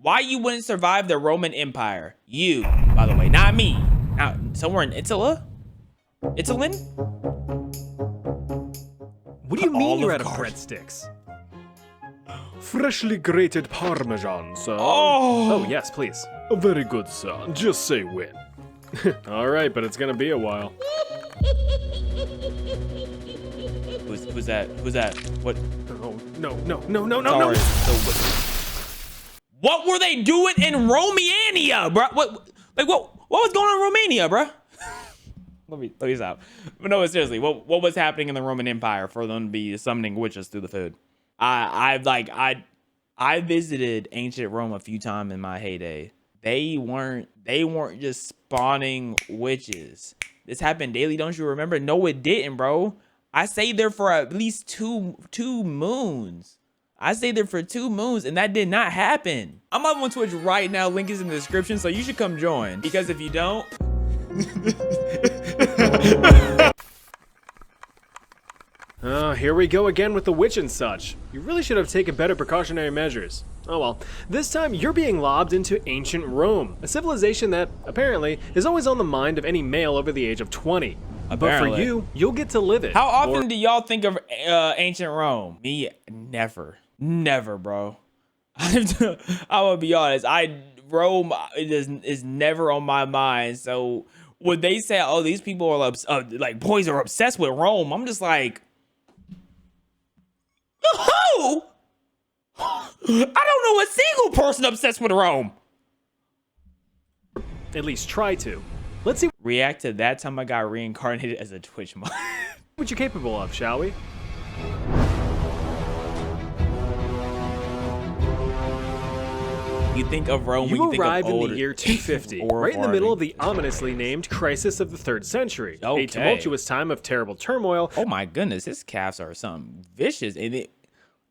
Why you wouldn't survive the Roman Empire? You, by the way, not me. Now, somewhere in Italy? Italin? What do you mean you're out of Olive breadsticks? Freshly grated Parmesan, sir. Oh. Oh, yes, please. Very good, sir. Just say when. All right, but it's gonna be a while. Who's that? Who's that? What? Oh, no. Sorry. What were they doing in Romania, bro? What was going on in Romania, bro? let me stop. But no, seriously, what was happening in the Roman Empire for them to be summoning witches through the food? I visited ancient Rome a few times in my heyday. They weren't just spawning witches. This happened daily, don't you remember? No, it didn't, bro. I stayed there for at least two moons. I stayed there for 2 moons and that did not happen. I'm up on Twitch right now. Link is in the description, so you should come join. Because if you don't... Here we go again with the witch and such. You really should have taken better precautionary measures. Oh well, this time you're being lobbed into ancient Rome, a civilization that, apparently, is always on the mind of any male over the age of 20. Apparently. But for you, you'll get to live it. How often do y'all think of ancient Rome? Me, never, bro. I'm gonna be honest. Rome is never on my mind. So when they say, "Oh, these people are like boys are obsessed with Rome," I'm just like, who? I don't know a single person obsessed with Rome. At least try to. Let's see React to that time I got reincarnated as a Twitch mod. what you're capable of, shall we? You think of Rome when You you think arrive of in old the year 250, or right in the middle of farming. the ominously named crisis of the 3rd century. Okay. A tumultuous time of terrible turmoil. Oh my goodness, his calves are something vicious. And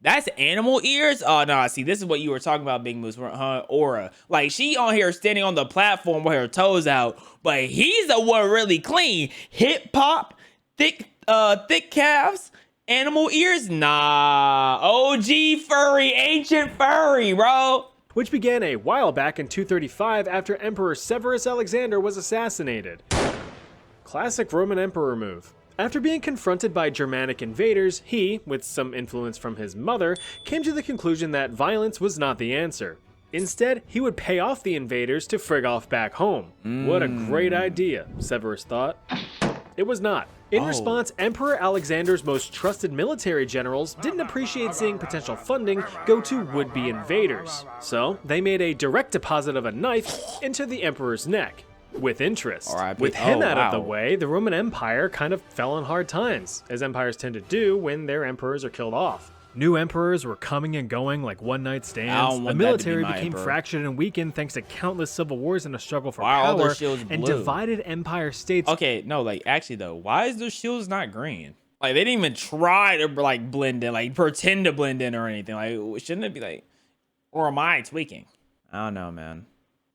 that's animal ears? Oh no, see, this is what you were talking about, Big Moose, huh? Aura. Like, she on here standing on the platform with her toes out, but he's the one really clean. Hip hop, thick calves, animal ears? Nah. OG furry, ancient furry, bro. Which began a while back in 235 after Emperor Severus Alexander was assassinated. Classic Roman emperor move. After being confronted by Germanic invaders, he, with some influence from his mother, came to the conclusion that violence was not the answer. Instead, he would pay off the invaders to frig off back home. What a great idea, Severus thought. It was not. In response, Emperor Alexander's most trusted military generals didn't appreciate seeing potential funding go to would-be invaders. So, they made a direct deposit of a knife into the emperor's neck. With interest. R.I.P. With him out of the wow. way, the Roman Empire kind of fell on hard times, as empires tend to do when their emperors are killed off. New emperors were coming and going like one-night I stands. don't The want that to be military my became emperor. fractured and weakened thanks to countless civil wars and a struggle for Why are all their power, shields and blue? divided empire states. Okay, no, like, actually though, why is their shields not green? Like, they didn't even try to like blend in, like pretend to blend in or anything. Like, shouldn't it be like, or am I tweaking? I don't know, man.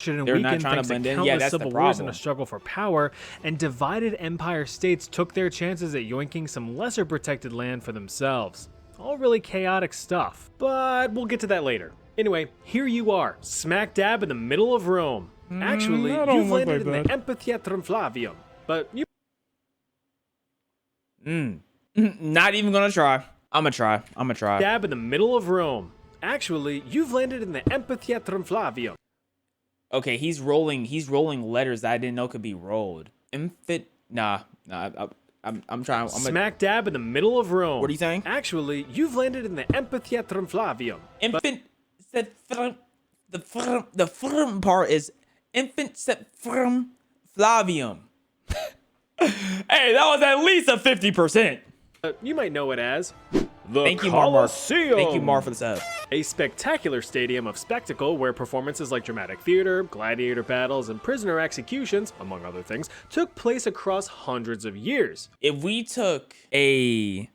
And They're not weakened trying to thanks blend in. countless Yeah, that's the civil wars and problem. a struggle for power, and divided empire states took their chances at yoinking some lesser protected land for themselves. All really chaotic stuff, but we'll get to that later. Anyway, here you are, smack dab in the middle of Rome. Actually, I don't you've look landed like in the Amphitheatrum Flavium, but you Not even gonna try. I'm gonna try. dab in the middle of Rome. Actually, you've landed in the Amphitheatrum Flavium. Okay, he's rolling letters that I didn't know could be rolled. I'm trying. Smack dab in the middle of Rome. What are you saying? Actually, you've landed in the Amphitheatrum Flavium. Infant said the firm part is infant said firm Flavium. Hey, that was at least a 50%. You might know it as the Thank you, Mar. Colosseum. Thank you, Mar, for the sub. A spectacular stadium of spectacle where performances like dramatic theater, gladiator battles, and prisoner executions, among other things, took place across hundreds of years. If we took a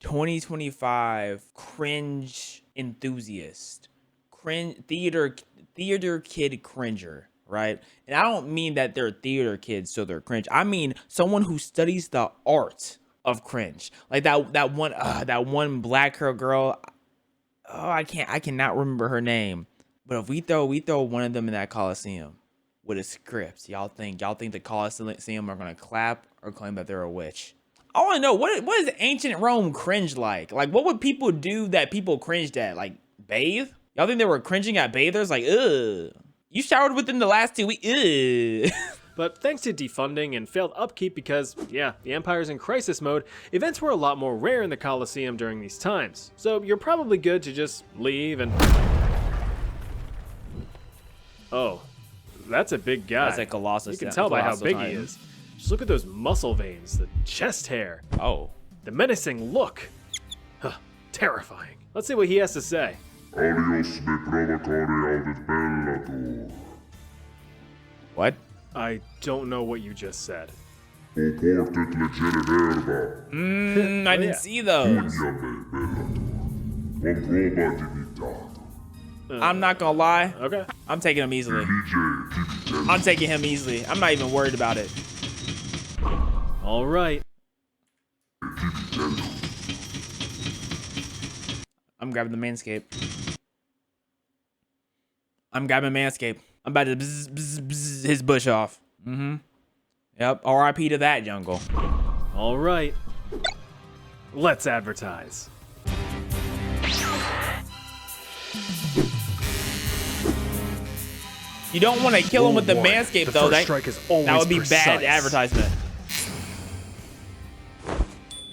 2025 cringe enthusiast, theater kid cringer, right? And I don't mean that they're theater kids so they're cringe. I mean someone who studies the art of cringe. Like that one black girl. Oh, I cannot remember her name. But if we throw one of them in that Colosseum with a script, y'all think the Colosseum are gonna clap or claim that they're a witch? I want to know what is ancient Rome cringe like? Like, what would people do that people cringed at? Like, bathe? Y'all think they were cringing at bathers? Like, ugh. You showered within the last 2 weeks? Ugh. But thanks to defunding and failed upkeep because, yeah, the Empire's in crisis mode, events were a lot more rare in the Colosseum during these times. So you're probably good to just leave and... Oh, that's a big guy. That's a Colossus. You can tell by how big he is. Just look at those muscle veins, the chest hair. Oh. The menacing look. Huh, terrifying. Let's see what he has to say. What? I don't know what you just said. I didn't see those. I'm not gonna lie. Okay. I'm taking him easily. I'm taking him easily. I'm not even worried about it. All right. I'm grabbing the manscape. I'm grabbing manscape. I'm about to bzz his bush off. Mm-hmm. Yep. R.I.P. to that jungle. All right. Let's advertise. You don't want to kill him with the manscape, though. That would be bad advertisement.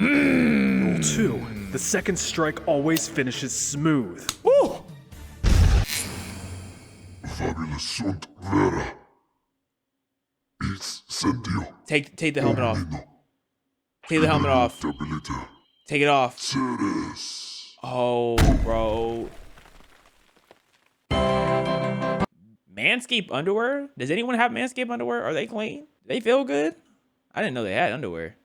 Rule 2. The second strike always finishes smooth. Woo! Take the helmet off. Take the helmet off. Take it off. Oh, bro. Manscaped underwear? Does anyone have Manscaped underwear? Are they clean? Do they feel good? I didn't know they had underwear.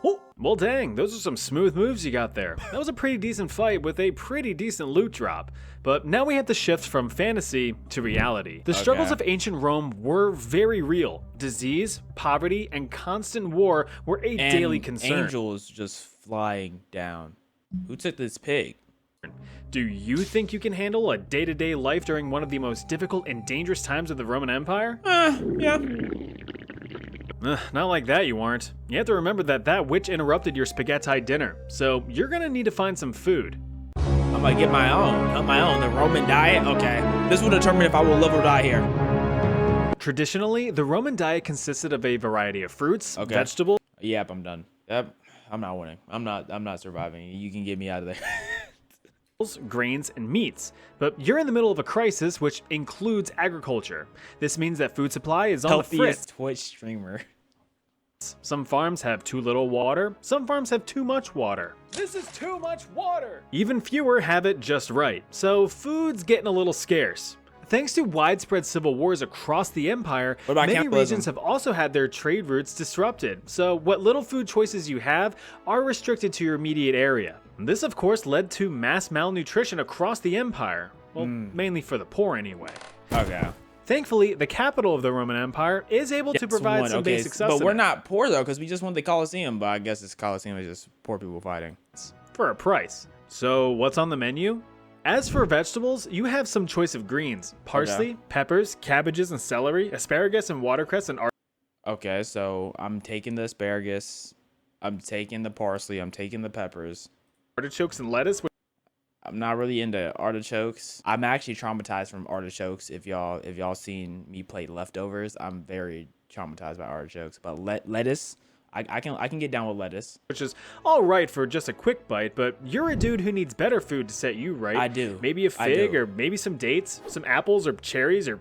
Oh, well, dang, those are some smooth moves you got there. That was a pretty decent fight with a pretty decent loot drop. But now we have to shift from fantasy to reality. The struggles of ancient Rome were very real. Disease, poverty, and constant war were a daily concern. Angels just flying down. Who took this pig? Do you think you can handle a day-to-day life during one of the most difficult and dangerous times of the Roman Empire? Yeah. Not like that, you aren't. You have to remember that witch interrupted your spaghetti dinner, so you're gonna need to find some food. I'm gonna get my own. The Roman diet? Okay. This will determine if I will live or die here. Traditionally, the Roman diet consisted of a variety of fruits, vegetables. Yep, I'm done. Yep, I'm not winning. I'm not surviving. You can get me out of there. Grains, and meats. But you're in the middle of a crisis, which includes agriculture. This means that food supply is on the fritz. Twitch streamer. Some farms have too little water, some farms have too much water. This is too much water! Even fewer have it just right, so food's getting a little scarce. Thanks to widespread civil wars across the empire, many regions have also had their trade routes disrupted, so what little food choices you have are restricted to your immediate area. This of course led to mass malnutrition across the empire, well, mainly for the poor anyway. Okay. Thankfully, the capital of the Roman Empire is able to provide some basic sustenance. But we're not poor though, because we just won the Colosseum, but I guess this Colosseum is just poor people fighting. For a price. So what's on the menu? As for vegetables, you have some choice of greens. Parsley, peppers, cabbages and celery, asparagus and watercress and Okay, so I'm taking the asparagus, I'm taking the parsley, I'm taking the peppers. Artichokes and lettuce. I'm not really into artichokes. I'm actually traumatized from artichokes. If y'all seen me play Leftovers, I'm very traumatized by artichokes. But lettuce, I can get down with lettuce. Which is all right for just a quick bite, but you're a dude who needs better food to set you right. I do. Maybe a fig or maybe some dates, some apples or cherries or...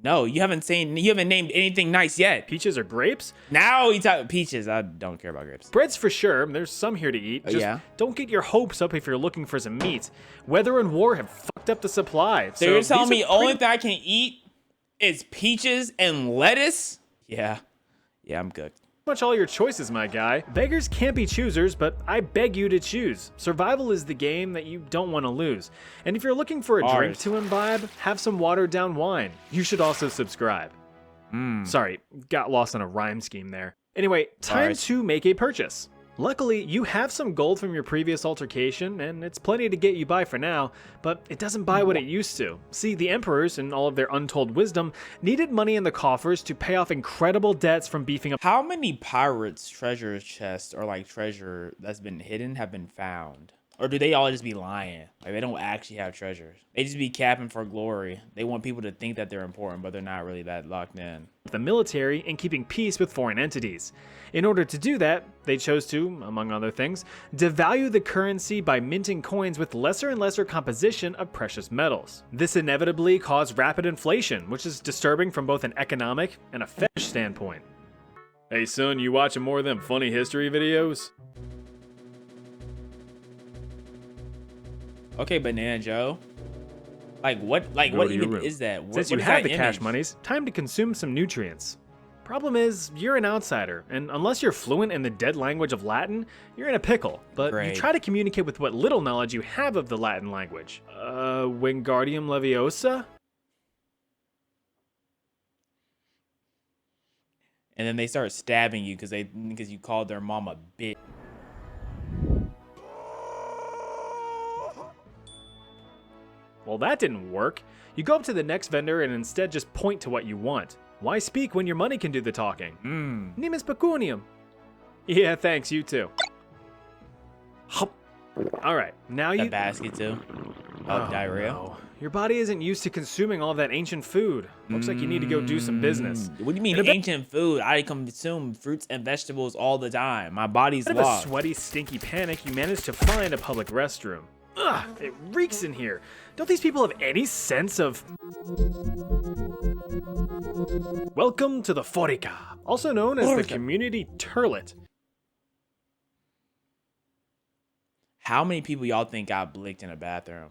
No, you haven't named anything nice yet. Peaches or grapes? Now you talk peaches. I don't care about grapes. Breads for sure. There's some here to eat. Just don't get your hopes up if you're looking for some meat. Weather and war have fucked up the supply. So you're telling me only thing I can eat is peaches and lettuce? Yeah, I'm good. Much all your choices, my guy. Beggars can't be choosers, but I beg you to choose. Survival is the game that you don't want to lose. And if you're looking for a drink to imbibe, have some watered down wine. You should also subscribe. Sorry, got lost on a rhyme scheme there. Anyway, time to make a purchase. Luckily, you have some gold from your previous altercation, and it's plenty to get you by for now, but it doesn't buy what it used to. See, the emperors, in all of their untold wisdom, needed money in the coffers to pay off incredible debts from beefing up. How many pirates' treasure chests or like treasure that's been hidden have been found? Or do they all just be lying? Like they don't actually have treasures. They just be capping for glory. They want people to think that they're important, but they're not really that locked in. The military and keeping peace with foreign entities. In order to do that, they chose to, among other things, devalue the currency by minting coins with lesser and lesser composition of precious metals. This inevitably caused rapid inflation, which is disturbing from both an economic and a fetish standpoint. Hey son, you watching more of them funny history videos? Okay, Banana Joe. Like what even is that? Since you have the cash monies, time to consume some nutrients. Problem is, you're an outsider, and unless you're fluent in the dead language of Latin, you're in a pickle. But you try to communicate with what little knowledge you have of the Latin language. Wingardium Leviosa? And then they start stabbing you because you called their mom a bitch. Well, that didn't work. You go up to the next vendor and instead just point to what you want. Why speak when your money can do the talking? Nimis pecunium. Yeah, thanks, you too. Alright, now you... That basket too? Oh, diarrhea? No. Your body isn't used to consuming all of that ancient food. Looks like you need to go do some business. What do you mean ancient food? I consume fruits and vegetables all the time. My body's lost. Out of a sweaty, stinky panic, you managed to find a public restroom. Ugh, it reeks in here. Don't these people have any sense of... Welcome to the Forica, also known as the community turlet. How many people y'all think got blicked in a bathroom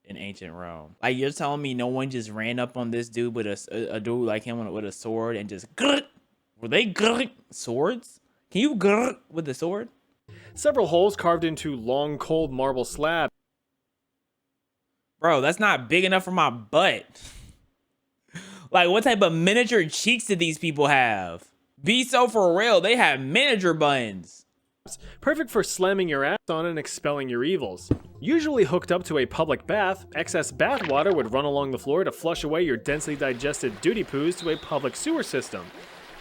in ancient Rome? Like, you're telling me no one just ran up on this dude with a dude like him with a sword and just... Were they swords? Can you with the sword? Several holes carved into long, cold marble slabs. Bro, that's not big enough for my butt. Like, what type of miniature cheeks did these people have? Be so for real, they have miniature buns. Perfect for slamming your ass on and expelling your evils. Usually hooked up to a public bath, excess bath water would run along the floor to flush away your densely digested duty poos to a public sewer system.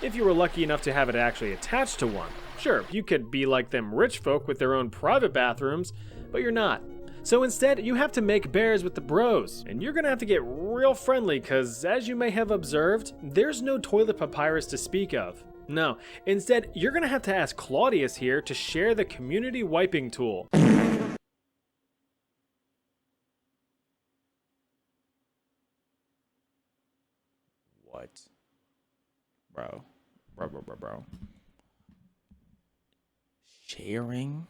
If you were lucky enough to have it actually attached to one. Sure, you could be like them rich folk with their own private bathrooms, but you're not. So instead, you have to make bears with the bros, and you're gonna have to get real friendly cause as you may have observed, there's no toilet papyrus to speak of. No, instead, you're gonna have to ask Claudius here to share the community wiping tool. What? Bro. Sharing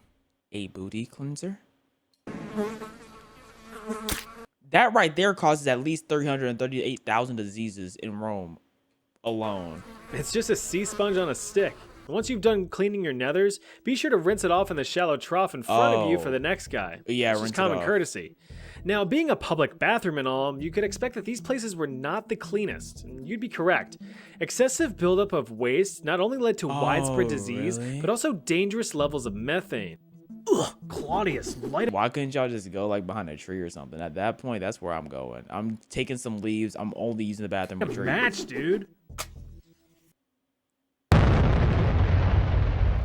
a booty cleanser? That right there causes at least 338,000 diseases in Rome alone. It's just a sea sponge on a stick. Once you've done cleaning your nethers, be sure to rinse it off in the shallow trough in front of you for the next guy. Yeah, rinse it off. Common courtesy. Now, being a public bathroom and all, you could expect that these places were not the cleanest. And you'd be correct. Excessive buildup of waste not only led to widespread disease, but also dangerous levels of methane. Ugh, Claudius, light. Why couldn't y'all just go like behind a tree or something? At that point, that's where I'm going. I'm taking some leaves. I'm only using the bathroom for trees. Match, dude.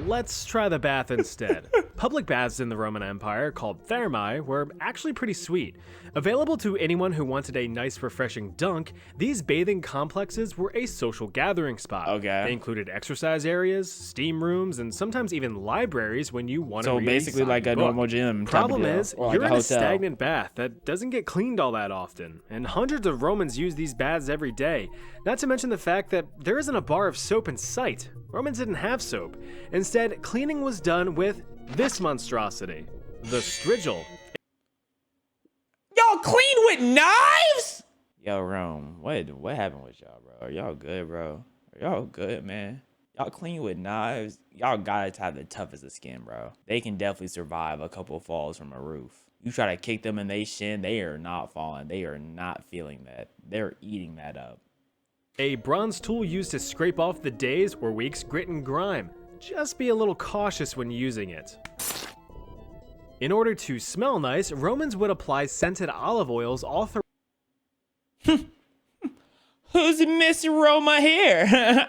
Let's try the bath instead. Public baths in the Roman Empire, called thermae, were actually pretty sweet. Available to anyone who wanted a nice refreshing dunk, these bathing complexes were a social gathering spot. Okay. They included exercise areas, steam rooms, and sometimes even libraries when you want to read. So basically like a normal gym. Problem is, you're in a stagnant bath that doesn't get cleaned all that often, and hundreds of Romans use these baths every day. Not to mention the fact that there isn't a bar of soap in sight. Romans didn't have soap. Instead, cleaning was done with this monstrosity, the strigil. Y'all clean with knives? Yo, Rome, what happened with y'all, bro? Are y'all good, bro? Are y'all good, man? Y'all clean with knives? Y'all gotta have the toughest of skin, bro. They can definitely survive a couple falls from a roof. You try to kick them in their shin, they are not falling. They are not feeling that. They're eating that up. A bronze tool used to scrape off the days or weeks' grit and grime. just be a little cautious when using it. In order to smell nice, Romans would apply scented olive oils all Who's Miss Roma here?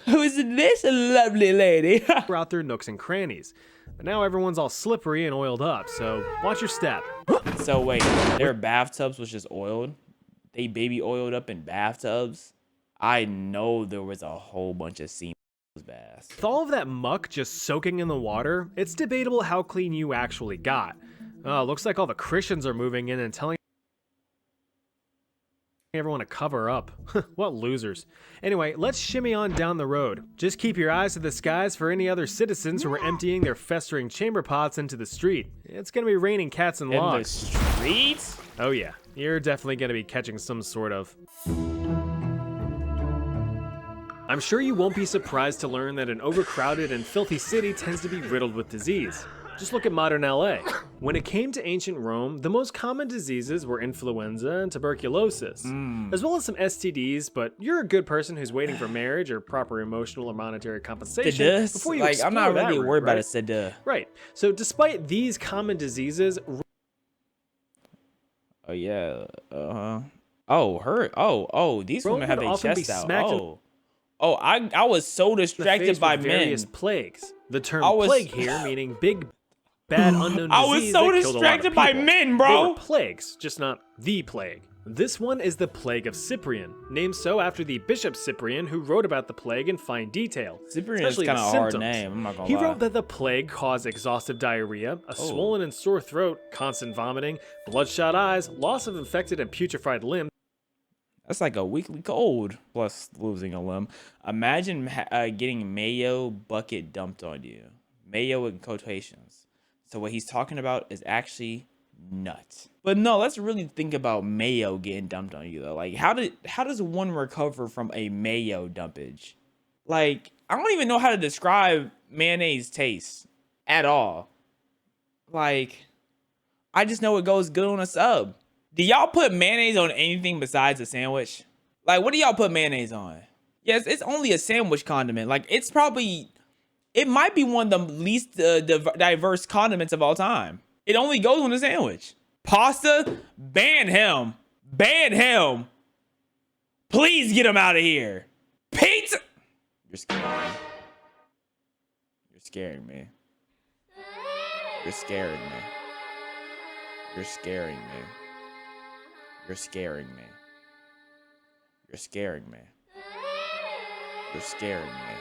Who's this lovely lady? throughout their nooks and crannies. But now everyone's all slippery and oiled up, so watch your step. So wait, their bathtubs was just oiled? They baby oiled up in bathtubs? I know there was a whole bunch of semen in those baths. With all of that muck just soaking in the water, it's debatable how clean you actually got. Looks like all the Christians are moving in and telling everyone to cover up. What losers. Anyway, let's shimmy on down the road. Just keep your eyes to the skies for any other citizens who are emptying their festering chamber pots into the street. It's gonna be raining cats and logs. In the streets? Oh yeah, you're definitely gonna be catching some sort of... I'm sure you won't be surprised to learn that an overcrowded and filthy city tends to be riddled with disease. Just look at modern LA. When it came to ancient Rome, the most common diseases were influenza and tuberculosis, as well as some STDs, but you're a good person who's waiting for marriage or proper emotional or monetary compensation before you explore I'm not that really route, worried about right? it, said Right. So despite these common diseases, Oh yeah. These Rome women have would their often be chests out. smacked in I was so the distracted face by with men. various plagues. The term I was- plague here meaning big, bad, unknown disease I was so that killed a lot of distracted by people. men, They bro. were plagues, just not the plague. This one is the Plague of Cyprian, named so after the Bishop Cyprian who wrote about the plague in fine detail. Cyprian is especially kind the of a hard symptoms. name. I'm not gonna He lie. wrote that the plague caused exhaustive diarrhea, a swollen and sore throat, constant vomiting, bloodshot eyes, loss of infected and putrefied limbs, That's like a weekly cold plus losing a limb. Imagine getting mayo bucket dumped on you. Mayo in quotations. So what he's talking about is actually nuts. But no, let's really think about mayo getting dumped on you though. Like how does one recover from a mayo dumpage? Like I don't even know how to describe mayonnaise taste at all. Like I just know it goes good on a sub. Do y'all put mayonnaise on anything besides a sandwich? Like, what do y'all put mayonnaise on? Yes, it's only a sandwich condiment. Like, it might be one of the least diverse condiments of all time. It only goes on a sandwich. Pasta, ban him. Ban him. Please get him out of here. Pizza. You're scaring me. You're scaring me. You're scaring me. You're scaring me. You're scaring me. You're scaring me. You're scaring me.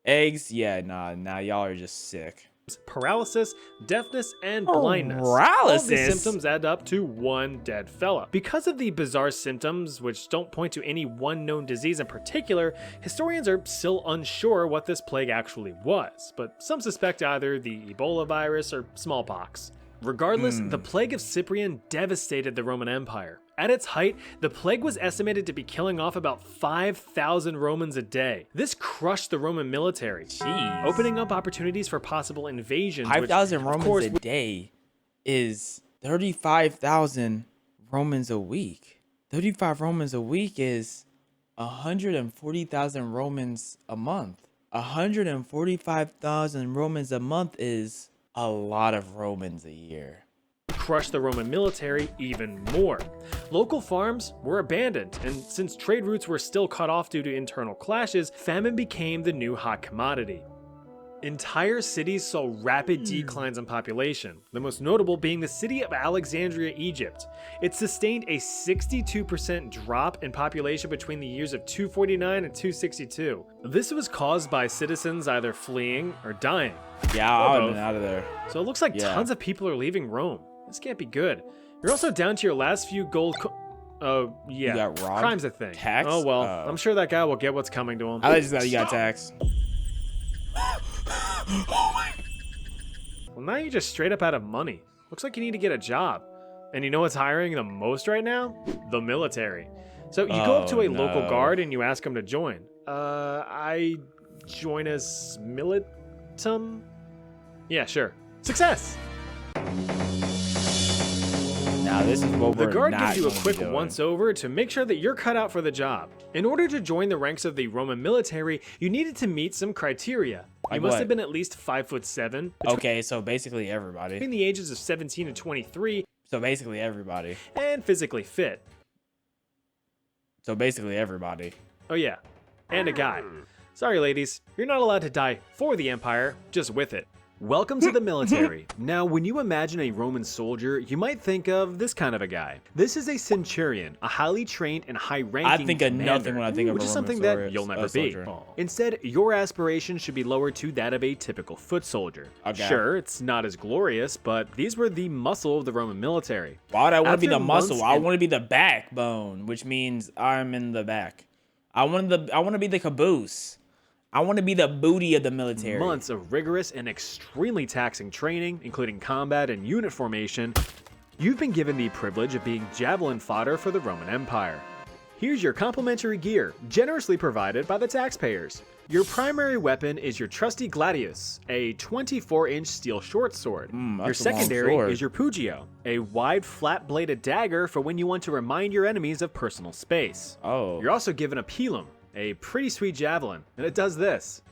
Eggs? Yeah, nah, y'all are just sick. paralysis, deafness, and blindness. Paralysis? All of these symptoms add up to one dead fella. Because of the bizarre symptoms, which don't point to any one known disease in particular, historians are still unsure what this plague actually was, but some suspect either the Ebola virus or smallpox. Regardless, the Plague of Cyprian devastated the Roman Empire. At its height, the plague was estimated to be killing off about 5,000 Romans a day. This crushed the Roman military, opening up opportunities for possible invasions. 5,000 Romans a day is 35,000 Romans a week. 35 Romans a week is 140,000 Romans a month. 145,000 Romans a month is a lot of Romans a year. Crushed the Roman military even more. Local farms were abandoned, and since trade routes were still cut off due to internal clashes, famine became the new hot commodity. Entire cities saw rapid declines in population, the most notable being the city of Alexandria, Egypt. It sustained a 62% drop in population between the years of 249 and 262. This was caused by citizens either fleeing or dying. Yeah, I would have been out of there. So it looks like tons of people are leaving Rome. This can't be good. You're also down to your last few gold oh, yeah. You got robbed? Crimes, I think. Taxed? Oh, well. Oh. I'm sure that guy will get what's coming to him. I just thought you got taxed. Well, now you're just straight up out of money. Looks like you need to get a job. And you know what's hiring the most right now? The military. So you go up to a local guard and you ask him to join. I join as militum? Yeah, sure. Success! Now Nah, this is what The we're guard not gives you a gonna be quick doing. once-over to make sure that you're cut out for the job. In order to join the ranks of the Roman military, you needed to meet some criteria. You Like must what? have been at least 5'7", Okay, so basically everybody. between the ages of 17 and 23, So basically everybody. and physically fit. So basically everybody. Oh yeah, and a guy. Sorry ladies, you're not allowed to die for the Empire, just with it. Welcome to the military. Now, when you imagine a Roman soldier, you might think of this kind of a guy. This is a centurion, a highly trained and high-ranking I think of commander, nothing when I think of which a is Roman something soldier- that you'll never be. soldier. Instead, your aspiration should be lowered to that of a typical foot soldier. Okay. Sure, it's not as glorious, but these were the muscle of the Roman military. Why would I want to be After the muscle? months I and- want to be the backbone, which means I'm in the back. I want to be the caboose. I want to be the booty of the military. Months of rigorous and extremely taxing training, including combat and unit formation, you've been given the privilege of being javelin fodder for the Roman Empire. Here's your complimentary gear, generously provided by the taxpayers. Your primary weapon is your trusty gladius, a 24-inch steel short sword. that's Your a long secondary sword. is your pugio, a wide, flat-bladed dagger for when you want to remind your enemies of personal space. Oh. You're also given a pilum, a pretty sweet javelin, and it does this.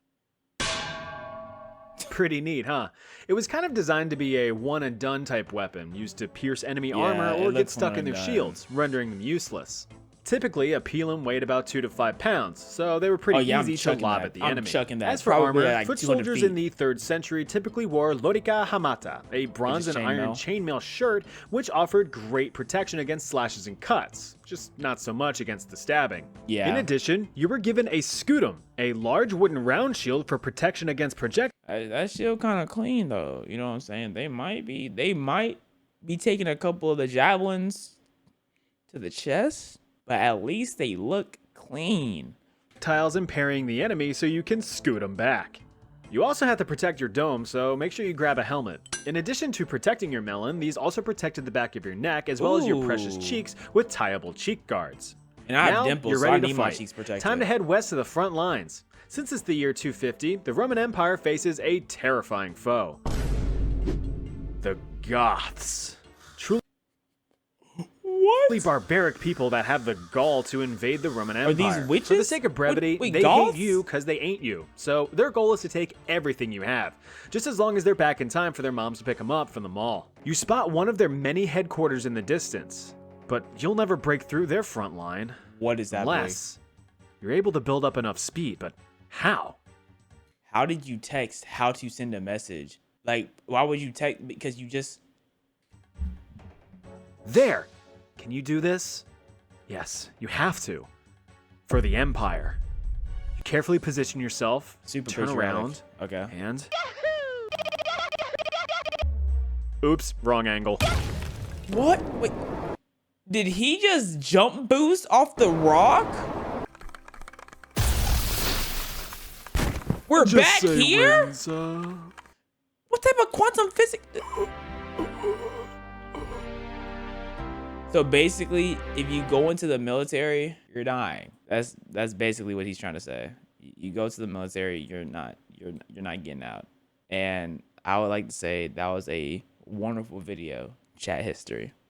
Pretty neat, huh? It was kind of designed to be a one-and-done type weapon, used to pierce enemy armor it or get looks stuck in their one and done. shields, rendering them useless. Typically, a pilum weighed about 2 to 5 pounds, so they were pretty Oh, yeah, I'm easy to chucking lob that. at the I'm enemy. chucking that. As for Probably armor, like foot 200 soldiers feet. in the 3rd century typically wore lorica hamata, a bronze and iron chainmail shirt, which offered great protection against slashes and cuts, just not so much against the stabbing. Yeah. In addition, you were given a scutum, a large wooden round shield for protection against projectiles. That's still kind of clean though. You know what I'm saying? They might be taking a couple of the javelins to the chest, but at least they look clean. Tiles and parrying the enemy so you can scoot them back. You also have to protect your dome, so make sure you grab a helmet. In addition to protecting your melon, these also protected the back of your neck as well as your precious Ooh. cheeks with tieable cheek guards. And I have Now, dimples, you're so I ready to need my fight. cheeks protected. Time to head west to the front lines. Since it's the year 250, the Roman Empire faces a terrifying foe. The Goths. Truly What? barbaric people that have the gall to invade the Roman Empire. these witches? For the sake of brevity, Wait, they Goths? hate you because they ain't you. So their goal is to take everything you have, just as long as they're back in time for their moms to pick them up from the mall. You spot one of their many headquarters in the distance, but you'll never break through their front line. What is that? Unless you're able to build up enough speed, but how? How did you text how to send a message? Like, why would you text? Because you just... There! Can you do this? Yes, you have to. For the Empire. You carefully position yourself, Super turn patriotic. around, Okay. and... Oops, wrong angle. What? Wait. Did he just jump boost off the rock? We're back here? What type of quantum physics? So basically, if you go into the military, you're dying. That's basically what he's trying to say. You go to the military, you're not getting out. And I would like to say that was a wonderful video, chat history.